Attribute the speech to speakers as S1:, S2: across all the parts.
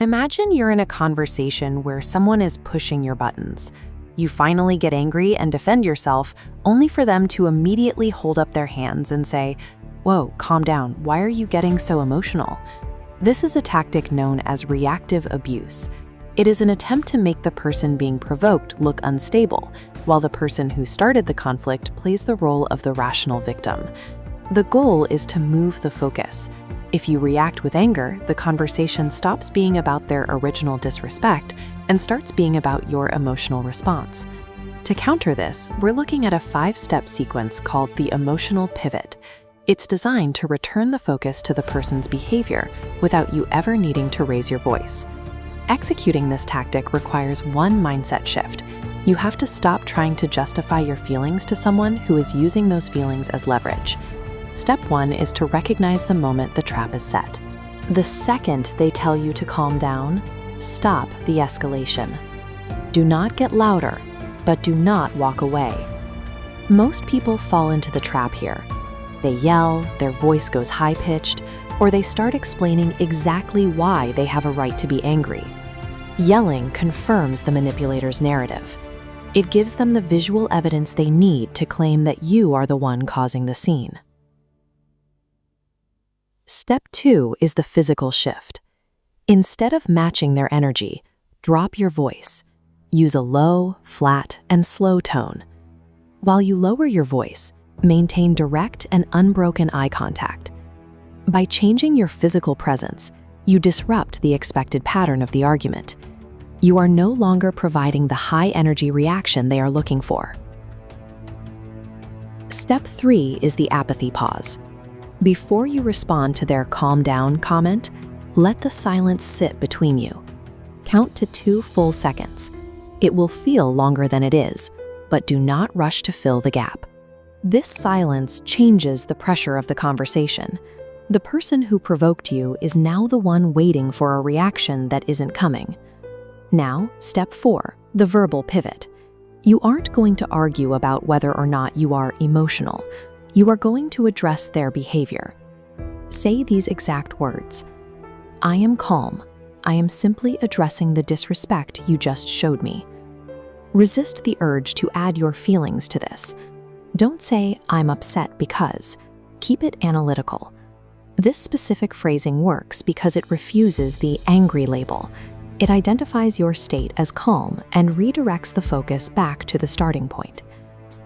S1: Imagine you're in a conversation where someone is pushing your buttons. You finally get angry and defend yourself, only for them to immediately hold up their hands and say, "Whoa, calm down, why are you getting so emotional?" This is a tactic known as reactive abuse. It is an attempt to make the person being provoked look unstable, while the person who started the conflict plays the role of the rational victim. The goal is to move the focus. If you react with anger, the conversation stops being about their original disrespect and starts being about your emotional response. To counter this, we're looking at a 5-step sequence called the emotional pivot. It's designed to return the focus to the person's behavior without you ever needing to raise your voice. Executing this tactic requires one mindset shift. You have to stop trying to justify your feelings to someone who is using those feelings as leverage. Step 1 is to recognize the moment the trap is set. The second they tell you to calm down, stop the escalation. Do not get louder, but do not walk away. Most people fall into the trap here. They yell, their voice goes high-pitched, or they start explaining exactly why they have a right to be angry. Yelling confirms the manipulator's narrative. It gives them the visual evidence they need to claim that you are the one causing the scene. Step 2 is the physical shift. Instead of matching their energy, drop your voice. Use a low, flat, and slow tone. While you lower your voice, maintain direct and unbroken eye contact. By changing your physical presence, you disrupt the expected pattern of the argument. You are no longer providing the high-energy reaction they are looking for. Step 3 is the apathy pause. Before you respond to their "calm down" comment, let the silence sit between you. Count to 2 full seconds. It will feel longer than it is, but do not rush to fill the gap. This silence changes the pressure of the conversation. The person who provoked you is now the one waiting for a reaction that isn't coming. Now, step 4, the verbal pivot. You aren't going to argue about whether or not you are emotional. You are going to address their behavior. Say these exact words. "I am calm. I am simply addressing the disrespect you just showed me." Resist the urge to add your feelings to this. Don't say, "I'm upset because." Keep it analytical. This specific phrasing works because it refuses the angry label. It identifies your state as calm and redirects the focus back to the starting point.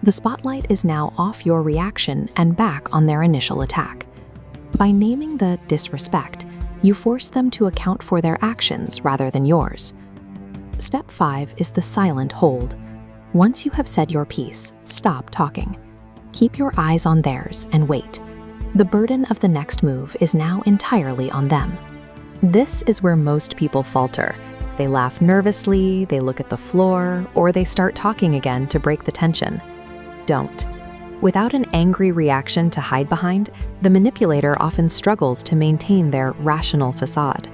S1: The spotlight is now off your reaction and back on their initial attack. By naming the disrespect, you force them to account for their actions rather than yours. Step 5 is the silent hold. Once you have said your piece, stop talking. Keep your eyes on theirs and wait. The burden of the next move is now entirely on them. This is where most people falter. They laugh nervously, they look at the floor, or they start talking again to break the tension. Don't. Without an angry reaction to hide behind, the manipulator often struggles to maintain their rational facade.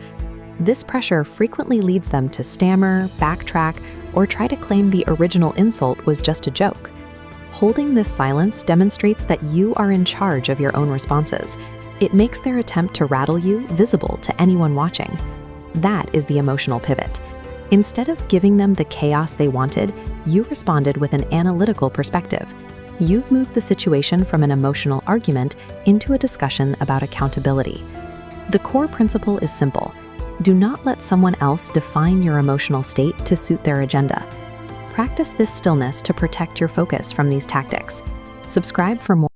S1: This pressure frequently leads them to stammer, backtrack, or try to claim the original insult was just a joke. Holding this silence demonstrates that you are in charge of your own responses. It makes their attempt to rattle you visible to anyone watching. That is the emotional pivot. Instead of giving them the chaos they wanted, you responded with an analytical perspective. You've moved the situation from an emotional argument into a discussion about accountability. The core principle is simple. Do not let someone else define your emotional state to suit their agenda. Practice this stillness to protect your focus from these tactics. Subscribe for more.